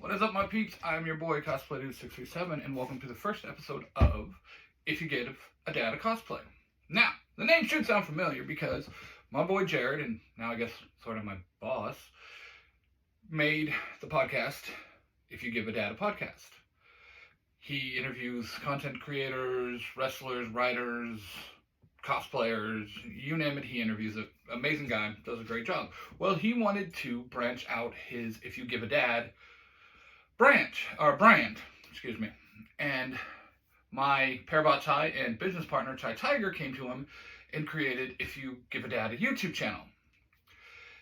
What is up, my peeps? I'm your boy, Cosplay Dude 637, and welcome to the first episode of If You Give a Dad a Cosplay. Now, the name should sound familiar because my boy Jared, and now I guess sort of my boss, made the podcast If You Give a Dad a Podcast. He interviews content creators, wrestlers, writers, cosplayers, you name it, he interviews it. Amazing guy, does a great job. Well, he wanted to branch out his If You Give a Dad brand, and my Parabot Ty and business partner Ty Tiger came to him and created If You Give a Dad a YouTube channel.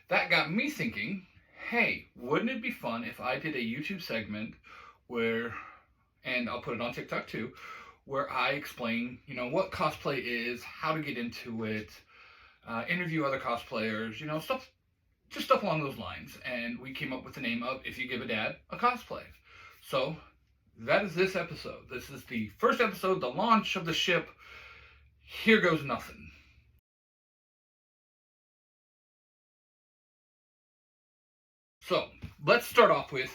That got me thinking, hey, wouldn't it be fun if I did a YouTube segment where, and I'll put it on TikTok too, where I explain, what cosplay is, how to get into it, interview other cosplayers, stuff along those lines. And we came up with the name of If You Give a Dad a Cosplay. So that is this episode. This is the first episode, the launch of the ship. Here goes nothing. So let's start off with,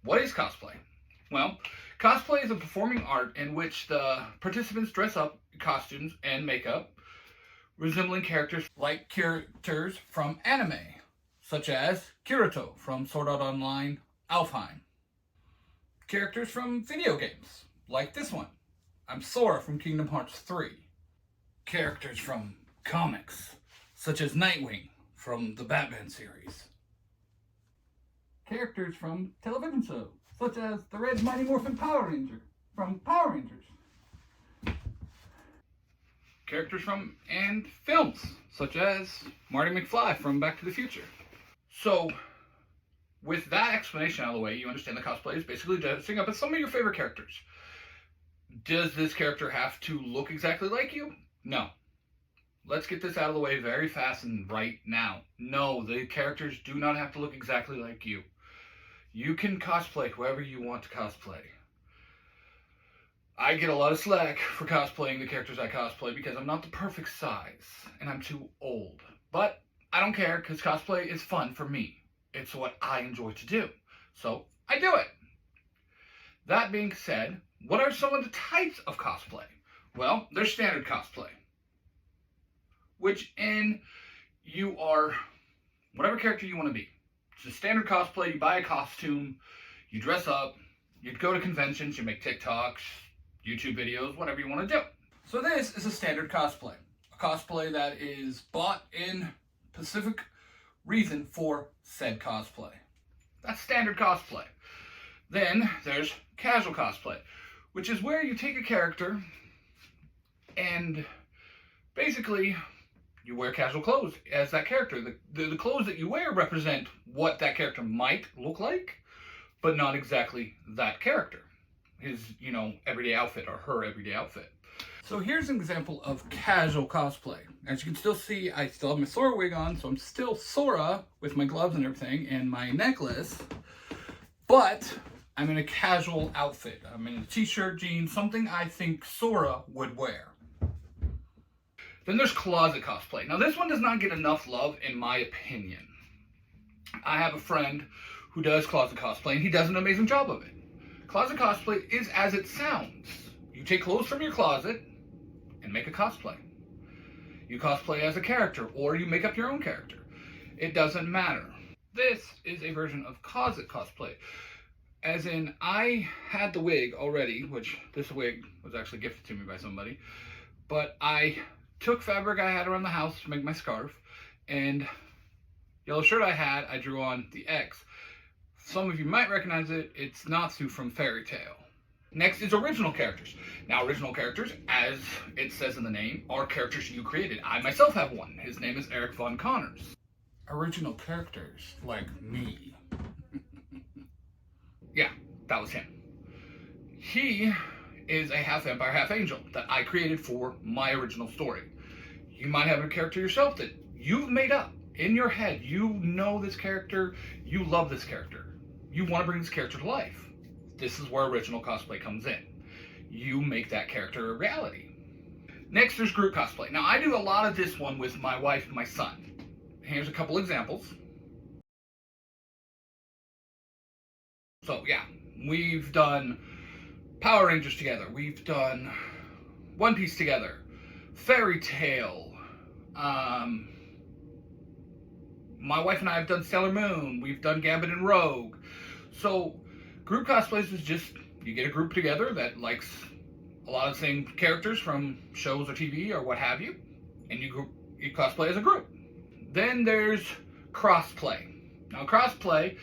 what is cosplay? Well, cosplay is a performing art in which the participants dress up in costumes and makeup resembling characters like characters from anime, such as Kirito from Sword Art Online Alfheim. Characters from video games, like this one. I'm Sora from Kingdom Hearts 3. Characters from comics, such as Nightwing from the Batman series. Characters from television shows, such as the Red Mighty Morphin Power Ranger from Power Rangers. Characters from and films, such as Marty McFly from Back to the Future. So, with that explanation out of the way, you understand the cosplay is basically dressing up as some of your favorite characters. Does this character have to look exactly like you? No. Let's get this out of the way very fast and right now. No, the characters do not have to look exactly like you. You can cosplay whoever you want to cosplay. I get a lot of slack for cosplaying the characters I cosplay because I'm not the perfect size and I'm too old. But I don't care because cosplay is fun for me. It's what I enjoy to do. So I do it. That being said, what are some of the types of cosplay? Well, there's standard cosplay, which you are whatever character you want to be. It's a standard cosplay. You buy a costume, you dress up, you go to conventions, you make TikToks, YouTube videos, whatever you want to do. So this is a standard cosplay. A cosplay that is bought in specific reason for said cosplay. That's standard cosplay. Then there's casual cosplay, which is where you take a character and basically you wear casual clothes as that character. The clothes that you wear represent what that character might look like, but not exactly that character. His, everyday outfit or her everyday outfit. So here's an example of casual cosplay. As you can still see, I still have my Sora wig on, so I'm still Sora with my gloves and everything and my necklace, but I'm in a casual outfit. I'm in a t-shirt, jeans, something I think Sora would wear. Then there's closet cosplay. Now this one does not get enough love in my opinion. I have a friend who does closet cosplay and he does an amazing job of it. Closet cosplay is as it sounds. You take clothes from your closet and make a cosplay. You cosplay as a character or you make up your own character. It doesn't matter. This is a version of closet cosplay. As in, I had the wig already, which this wig was actually gifted to me by somebody, but I took fabric I had around the house to make my scarf, and yellow shirt I had, I drew on the X. Some of you might recognize it. It's Natsu from Fairy Tail. Next is original characters. Now, original characters, as it says in the name, are characters you created. I myself have one. His name is Eric Von Connors. Original characters, like me. Yeah, that was him. He is a half vampire, half angel that I created for my original story. You might have a character yourself that you've made up in your head. You know this character. You love this character. You want to bring this character to life. This is where original cosplay comes in. You make that character a reality. Next, there's group cosplay. Now, I do a lot of this one with my wife and my son. Here's a couple examples. So yeah, we've done Power Rangers together. We've done One Piece together. Fairy Tale. My wife and I have done Sailor Moon. We've done Gambit and Rogue. So group cosplays is just, you get a group together that likes a lot of the same characters from shows or TV or what have you, and you cosplay as a group. Then there's crossplay. Now crossplay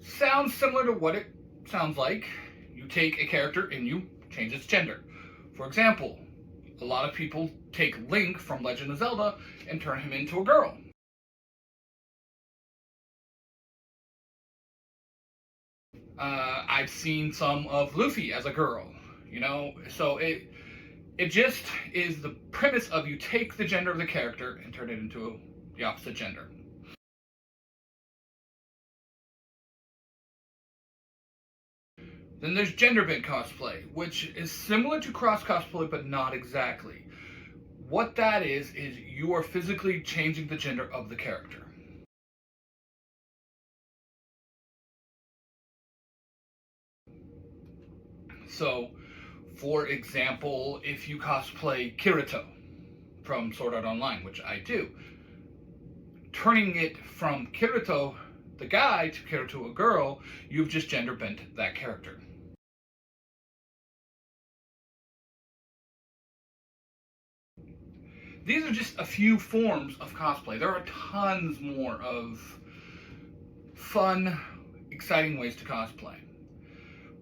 sounds similar to what it sounds like. You take a character and you change its gender. For example, a lot of people take Link from Legend of Zelda and turn him into a girl. I've seen some of Luffy as a girl, so it just is the premise of you take the gender of the character and turn it into the opposite gender. Then there's gender bent cosplay, which is similar to cross cosplay, but not exactly. What that is you are physically changing the gender of the character. So, for example, if you cosplay Kirito from Sword Art Online, which I do, turning it from Kirito, the guy, to Kirito, a girl, you've just gender bent that character. These are just a few forms of cosplay. There are tons more of fun, exciting ways to cosplay.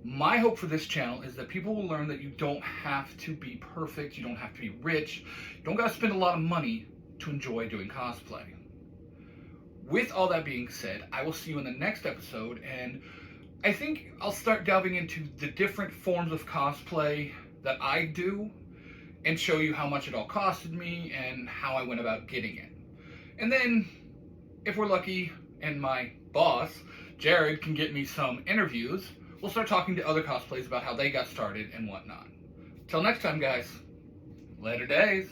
My hope for this channel is that people will learn that you don't have to be perfect, you don't have to be rich, you don't gotta spend a lot of money to enjoy doing cosplay. With all that being said, I will see you in the next episode, and I think I'll start delving into the different forms of cosplay that I do and show you how much it all costed me and how I went about getting it. And then, if we're lucky and my boss, Jared, can get me some interviews, we'll start talking to other cosplays about how they got started and whatnot. Till next time, guys. Later days.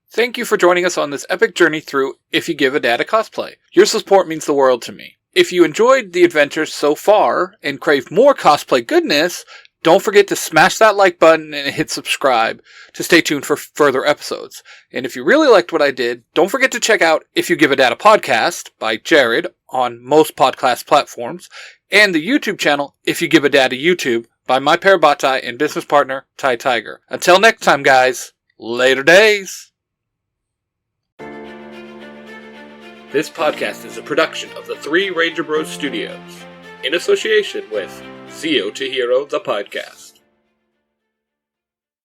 Thank you for joining us on this epic journey through If You Give a Dad a Cosplay. Your support means the world to me. If you enjoyed the adventure so far and crave more cosplay goodness, don't forget to smash that like button and hit subscribe to stay tuned for further episodes. And if you really liked what I did, don't forget to check out If You Give a Dad a Podcast by Jared on most podcast platforms, and the YouTube channel If You Give a Dad a YouTube by my pair Batai and business partner Ty Tiger. Until next time, guys, later days. This podcast is a production of the Three Ranger Bros Studios, in association with Zio to Hero, the podcast.